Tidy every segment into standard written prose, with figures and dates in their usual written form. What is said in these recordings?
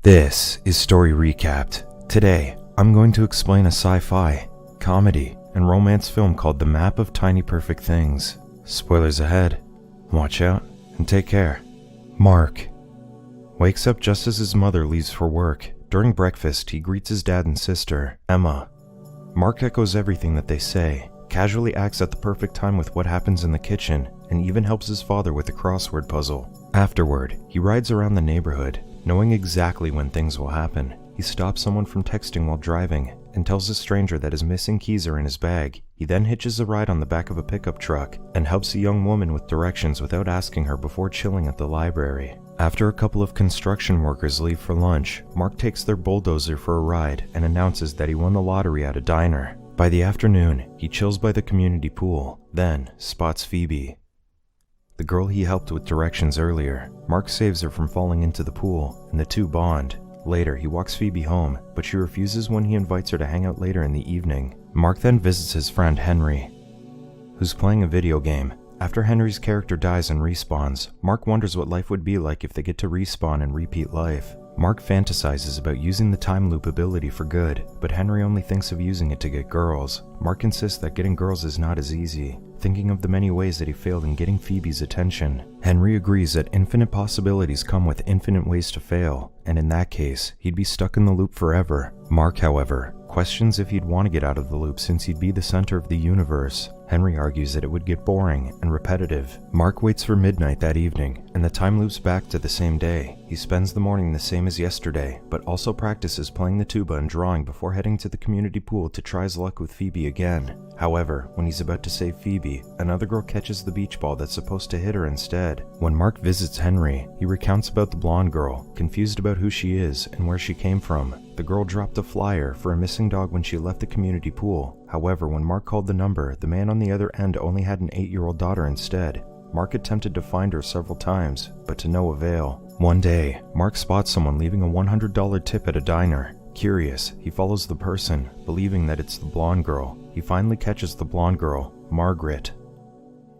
This is Story Recapped. Today, I'm going to explain a sci-fi, comedy, and romance film called The Map of Tiny Perfect Things. Spoilers ahead. Watch out and take care. Mark wakes up just as his mother leaves for work. During breakfast, he greets his dad and sister, Emma. Mark echoes everything that they say, casually acts at the perfect time with what happens in the kitchen, and even helps his father with a crossword puzzle. Afterward, he rides around the neighborhood, knowing exactly when things will happen. He stops someone from texting while driving and tells a stranger that his missing keys are in his bag. He then hitches a ride on the back of a pickup truck and helps a young woman with directions without asking her before chilling at the library. After a couple of construction workers leave for lunch, Mark takes their bulldozer for a ride and announces that he won the lottery at a diner. By the afternoon, he chills by the community pool, then spots Phoebe, the girl he helped with directions earlier. Mark saves her from falling into the pool, and the two bond. Later, he walks Phoebe home, but she refuses when he invites her to hang out later in the evening. Mark then visits his friend Henry, who's playing a video game. After Henry's character dies and respawns, Mark wonders what life would be like if they get to respawn and repeat life. Mark fantasizes about using the time loop ability for good, but Henry only thinks of using it to get girls. Mark insists that getting girls is not as easy, thinking of the many ways that he failed in getting Phoebe's attention. Henry agrees that infinite possibilities come with infinite ways to fail, and in that case, he'd be stuck in the loop forever. Mark, however, questions if he'd want to get out of the loop since he'd be the center of the universe. Henry argues that it would get boring and repetitive. Mark waits for midnight that evening, and the time loops back to the same day. He spends the morning the same as yesterday, but also practices playing the tuba and drawing before heading to the community pool to try his luck with Phoebe again. However, when he's about to save Phoebe, another girl catches the beach ball that's supposed to hit her instead. When Mark visits Henry, he recounts about the blonde girl, confused about who she is and where she came from. The girl dropped a flyer for a missing dog when she left the community pool. However, when Mark called the number, the man on the other end only had an 8-year-old daughter instead. Mark attempted to find her several times, but to no avail. One day, Mark spots someone leaving a $100 tip at a diner. Curious, he follows the person, believing that it's the blonde girl. He finally catches the blonde girl, Margaret,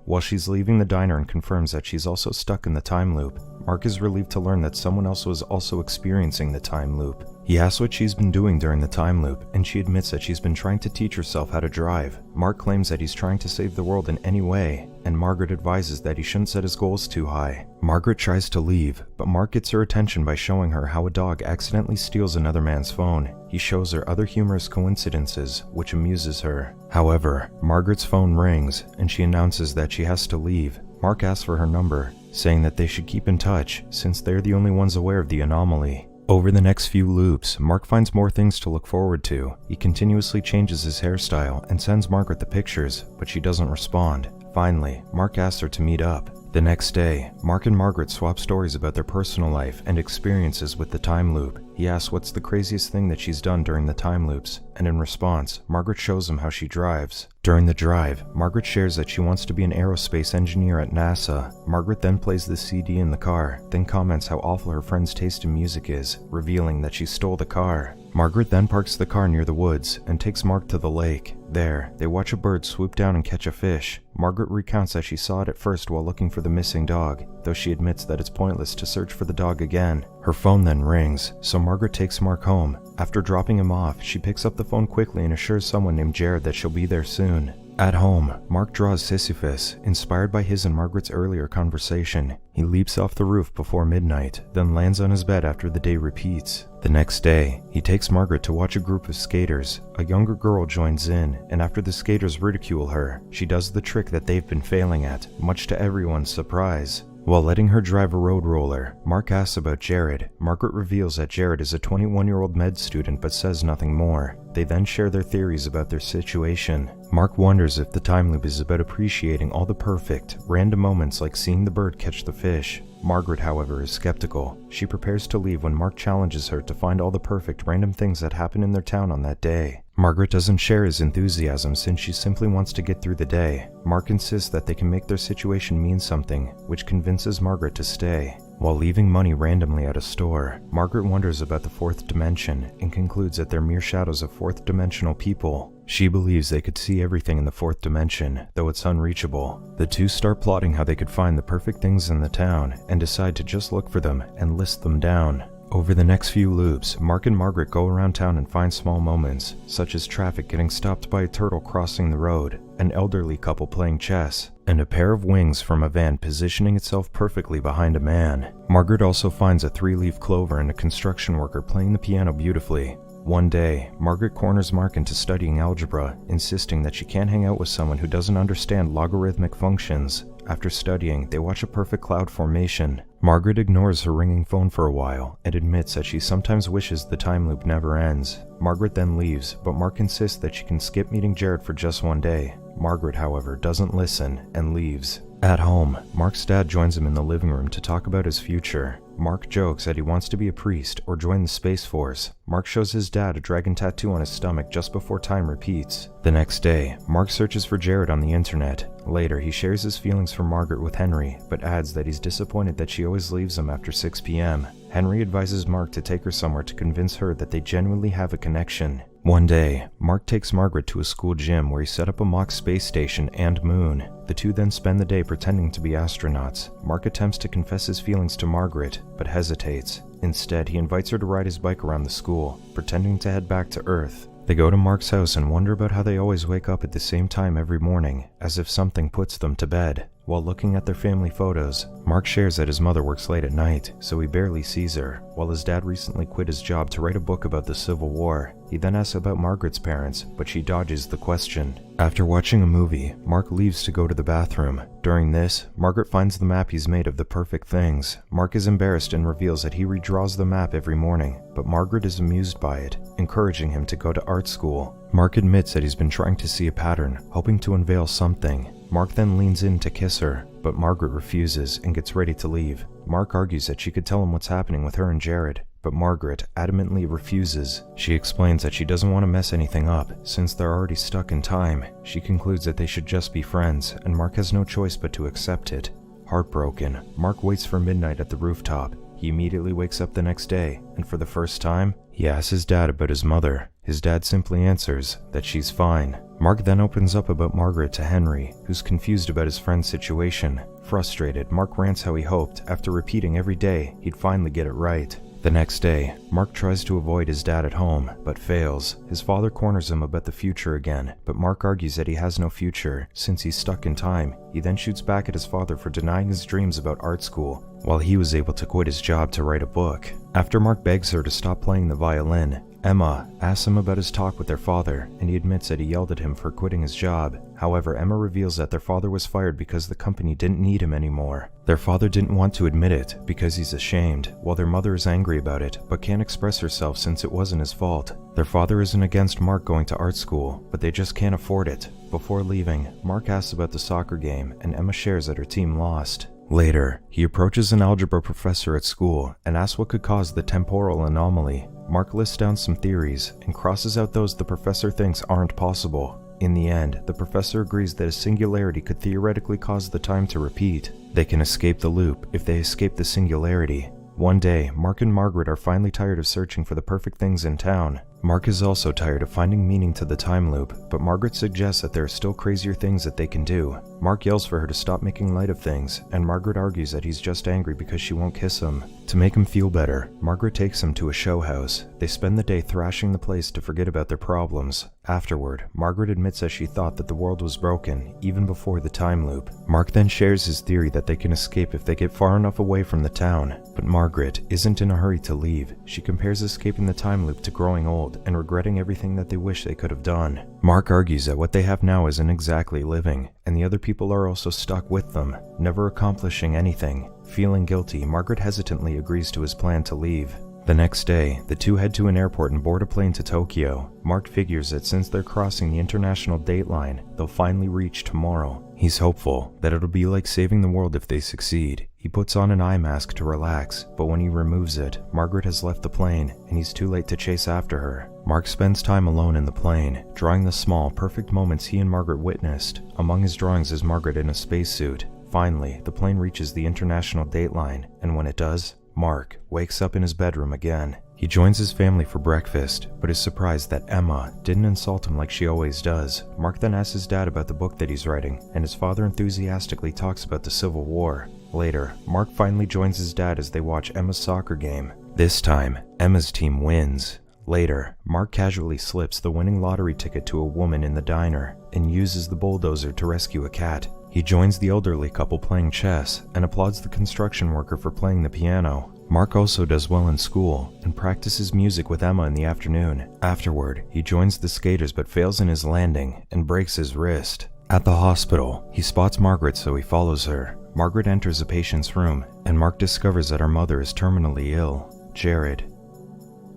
while she's leaving the diner and confirms that she's also stuck in the time loop. Mark is relieved to learn that someone else was also experiencing the time loop. He asks what she's been doing during the time loop, and she admits that she's been trying to teach herself how to drive. Mark claims that he's trying to save the world in any way, and Margaret advises that he shouldn't set his goals too high. Margaret tries to leave, but Mark gets her attention by showing her how a dog accidentally steals another man's phone. He shows her other humorous coincidences, which amuses her. However, Margaret's phone rings, and she announces that she has to leave. Mark asks for her number, saying that they should keep in touch, since they're the only ones aware of the anomaly. Over the next few loops, Mark finds more things to look forward to. He continuously changes his hairstyle and sends Margaret the pictures, but she doesn't respond. Finally, Mark asks her to meet up. The next day, Mark and Margaret swap stories about their personal life and experiences with the time loop. He asks what's the craziest thing that she's done during the time loops, and in response, Margaret shows him how she drives. During the drive, Margaret shares that she wants to be an aerospace engineer at NASA. Margaret then plays the CD in the car, then comments how awful her friend's taste in music is, revealing that she stole the car. Margaret then parks the car near the woods and takes Mark to the lake. There, they watch a bird swoop down and catch a fish. Margaret recounts that she saw it at first while looking for the missing dog, though she admits that it's pointless to search for the dog again. Her phone then rings, so Margaret takes Mark home. After dropping him off, she picks up the phone quickly and assures someone named Jared that she'll be there soon. At home, Mark draws Sisyphus, inspired by his and Margaret's earlier conversation. He leaps off the roof before midnight, then lands on his bed after the day repeats. The next day, he takes Margaret to watch a group of skaters. A younger girl joins in, and after the skaters ridicule her, she does the trick that they've been failing at, much to everyone's surprise. While letting her drive a road roller, Mark asks about Jared. Margaret reveals that Jared is a 21-year-old med student but says nothing more. They then share their theories about their situation. Mark wonders if the time loop is about appreciating all the perfect, random moments like seeing the bird catch the fish. Margaret, however, is skeptical. She prepares to leave when Mark challenges her to find all the perfect random things that happen in their town on that day. Margaret doesn't share his enthusiasm since she simply wants to get through the day. Mark insists that they can make their situation mean something, which convinces Margaret to stay. While leaving money randomly at a store, Margaret wonders about the fourth dimension and concludes that they're mere shadows of fourth-dimensional people. She believes they could see everything in the fourth dimension, though it's unreachable. The two start plotting how they could find the perfect things in the town and decide to just look for them and list them down. Over the next few loops, Mark and Margaret go around town and find small moments, such as traffic getting stopped by a turtle crossing the road, an elderly couple playing chess, and a pair of wings from a van positioning itself perfectly behind a man. Margaret also finds a 3-leaf clover and a construction worker playing the piano beautifully. One day, Margaret corners Mark into studying algebra, insisting that she can't hang out with someone who doesn't understand logarithmic functions. After studying, they watch a perfect cloud formation. Margaret ignores her ringing phone for a while and admits that she sometimes wishes the time loop never ends. Margaret then leaves, but Mark insists that she can skip meeting Jared for just one day. Margaret, however, doesn't listen and leaves. At home, Mark's dad joins him in the living room to talk about his future. Mark jokes that he wants to be a priest or join the Space Force. Mark shows his dad a dragon tattoo on his stomach just before time repeats. The next day, Mark searches for Jared on the internet. Later, he shares his feelings for Margaret with Henry, but adds that he's disappointed that she always leaves him after 6 p.m. Henry advises Mark to take her somewhere to convince her that they genuinely have a connection. One day, Mark takes Margaret to a school gym where he set up a mock space station and moon. The two then spend the day pretending to be astronauts. Mark attempts to confess his feelings to Margaret, but hesitates. Instead, he invites her to ride his bike around the school, pretending to head back to Earth. They go to Mark's house and wonder about how they always wake up at the same time every morning, as if something puts them to bed. While looking at their family photos, Mark shares that his mother works late at night, so he barely sees her, while his dad recently quit his job to write a book about the Civil War. He then asks about Margaret's parents, but she dodges the question. After watching a movie, Mark leaves to go to the bathroom. During this, Margaret finds the map he's made of the perfect things. Mark is embarrassed and reveals that he redraws the map every morning, but Margaret is amused by it, encouraging him to go to art school. Mark admits that he's been trying to see a pattern, hoping to unveil something. Mark then leans in to kiss her, but Margaret refuses and gets ready to leave. Mark argues that she could tell him what's happening with her and Jared, but Margaret adamantly refuses. She explains that she doesn't want to mess anything up, since they're already stuck in time. She concludes that they should just be friends, and Mark has no choice but to accept it. Heartbroken, Mark waits for midnight at the rooftop. He immediately wakes up the next day, and for the first time, he asks his dad about his mother. His dad simply answers that she's fine. Mark then opens up about Margaret to Henry, who's confused about his friend's situation. Frustrated, Mark rants how he hoped, after repeating every day, he'd finally get it right. The next day, Mark tries to avoid his dad at home, but fails. His father corners him about the future again, but Mark argues that he has no future, since he's stuck in time. He then shoots back at his father for denying his dreams about art school, while he was able to quit his job to write a book. After Mark begs her to stop playing the violin, Emma asks him about his talk with their father, and he admits that he yelled at him for quitting his job. However, Emma reveals that their father was fired because the company didn't need him anymore. Their father didn't want to admit it because he's ashamed, while their mother is angry about it but can't express herself since it wasn't his fault. Their father isn't against Mark going to art school, but they just can't afford it. Before leaving, Mark asks about the soccer game, and Emma shares that her team lost. Later, he approaches an algebra professor at school and asks what could cause the temporal anomaly. Mark lists down some theories and crosses out those the professor thinks aren't possible. In the end, the professor agrees that a singularity could theoretically cause the time to repeat. They can escape the loop if they escape the singularity. One day, Mark and Margaret are finally tired of searching for the perfect things in town. Mark is also tired of finding meaning to the time loop, but Margaret suggests that there are still crazier things that they can do. Mark yells for her to stop making light of things, and Margaret argues that he's just angry because she won't kiss him. To make him feel better, Margaret takes him to a show house. They spend the day thrashing the place to forget about their problems. Afterward, Margaret admits that she thought that the world was broken, even before the time loop. Mark then shares his theory that they can escape if they get far enough away from the town, but Margaret isn't in a hurry to leave. She compares escaping the time loop to growing old and regretting everything that they wish they could have done. Mark argues that what they have now isn't exactly living, and the other people are also stuck with them, never accomplishing anything. Feeling guilty, Margaret hesitantly agrees to his plan to leave. The next day, the two head to an airport and board a plane to Tokyo. Mark figures that since they're crossing the international date line, they'll finally reach tomorrow. He's hopeful that it'll be like saving the world if they succeed. He puts on an eye mask to relax, but when he removes it, Margaret has left the plane, and he's too late to chase after her. Mark spends time alone in the plane, drawing the small, perfect moments he and Margaret witnessed. Among his drawings is Margaret in a spacesuit. Finally, the plane reaches the international date line, and when it does, Mark wakes up in his bedroom again. He joins his family for breakfast, but is surprised that Emma didn't insult him like she always does. Mark then asks his dad about the book that he's writing, and his father enthusiastically talks about the Civil War. Later, Mark finally joins his dad as they watch Emma's soccer game. This time, Emma's team wins. Later, Mark casually slips the winning lottery ticket to a woman in the diner and uses the bulldozer to rescue a cat. He joins the elderly couple playing chess and applauds the construction worker for playing the piano. Mark also does well in school and practices music with Emma in the afternoon. Afterward, he joins the skaters but fails in his landing and breaks his wrist. At the hospital, he spots Margaret, so he follows her. Margaret enters a patient's room, and Mark discovers that her mother is terminally ill. Jared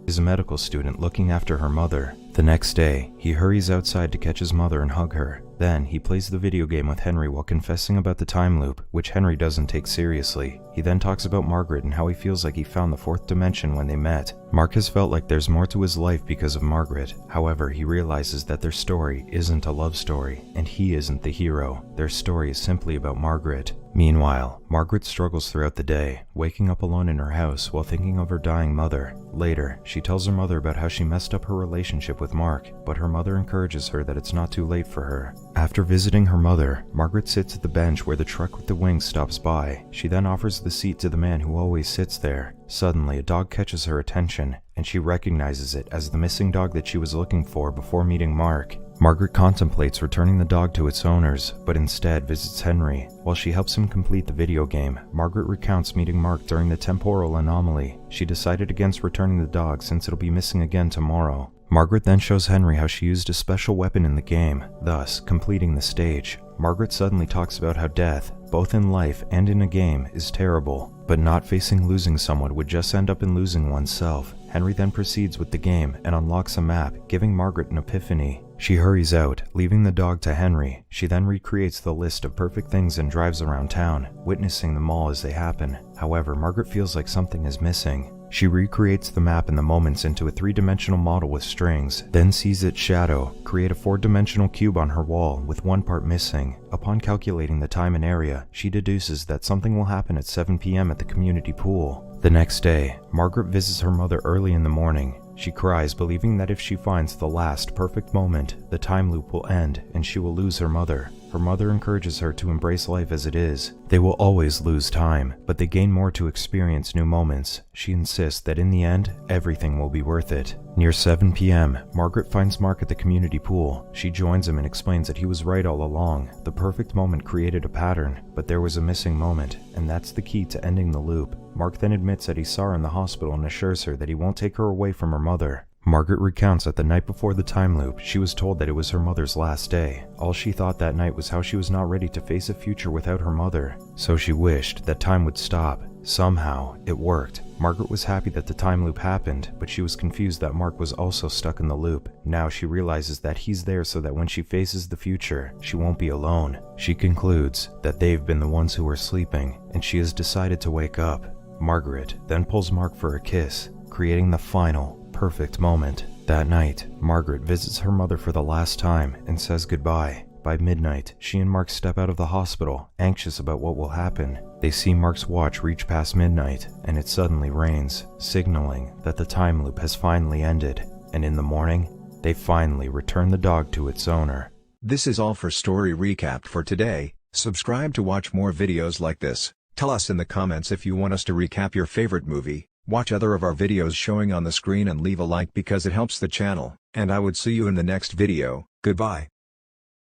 is a medical student looking after her mother. The next day, he hurries outside to catch his mother and hug her. Then, he plays the video game with Henry while confessing about the time loop, which Henry doesn't take seriously. He then talks about Margaret and how he feels like he found the fourth dimension when they met. Mark has felt like there's more to his life because of Margaret. However, he realizes that their story isn't a love story, and he isn't the hero. Their story is simply about Margaret. Meanwhile, Margaret struggles throughout the day, waking up alone in her house while thinking of her dying mother. Later, she tells her mother about how she messed up her relationship with Mark, but her mother encourages her that it's not too late for her. After visiting her mother, Margaret sits at the bench where the truck with the wings stops by. She then offers the seat to the man who always sits there. Suddenly, a dog catches her attention, and she recognizes it as the missing dog that she was looking for before meeting Mark. Margaret contemplates returning the dog to its owners, but instead visits Henry. While she helps him complete the video game, Margaret recounts meeting Mark during the temporal anomaly. She decided against returning the dog since it'll be missing again tomorrow. Margaret then shows Henry how she used a special weapon in the game, thus completing the stage. Margaret suddenly talks about how death, both in life and in a game, is terrible, but not facing losing someone would just end up in losing oneself. Henry then proceeds with the game and unlocks a map, giving Margaret an epiphany. She hurries out, leaving the dog to Henry. She then recreates the list of perfect things and drives around town, witnessing them all as they happen. However, Margaret feels like something is missing. She recreates the map and the moments into a three-dimensional model with strings, then sees its shadow create a four-dimensional cube on her wall with one part missing. Upon calculating the time and area, she deduces that something will happen at 7 p.m. at the community pool. The next day, Margaret visits her mother early in the morning. She cries, believing that if she finds the last perfect moment, the time loop will end and she will lose her mother. Her mother encourages her to embrace life as it is. They will always lose time, but they gain more to experience new moments. She insists that in the end, everything will be worth it. Near 7 p.m., Margaret finds Mark at the community pool. She joins him and explains that he was right all along. The perfect moment created a pattern, but there was a missing moment, and that's the key to ending the loop. Mark then admits that he saw her in the hospital and assures her that he won't take her away from her mother. Margaret recounts that the night before the time loop, she was told that it was her mother's last day. All she thought that night was how she was not ready to face a future without her mother, so she wished that time would stop. Somehow, it worked. Margaret was happy that the time loop happened, but she was confused that Mark was also stuck in the loop. Now she realizes that he's there so that when she faces the future, she won't be alone. She concludes that they've been the ones who were sleeping, and she has decided to wake up. Margaret then pulls Mark for a kiss, creating the final, perfect moment. That night, Margaret visits her mother for the last time and says goodbye. By midnight, she and Mark step out of the hospital, anxious about what will happen. They see Mark's watch reach past midnight, and it suddenly rains, signaling that the time loop has finally ended. And in the morning, they finally return the dog to its owner. This is all for Story Recap for today. Subscribe to watch more videos like this. Tell us in the comments if you want us to recap your favorite movie. Watch other of our videos showing on the screen and leave a like because it helps the channel. And I would see you in the next video. Goodbye.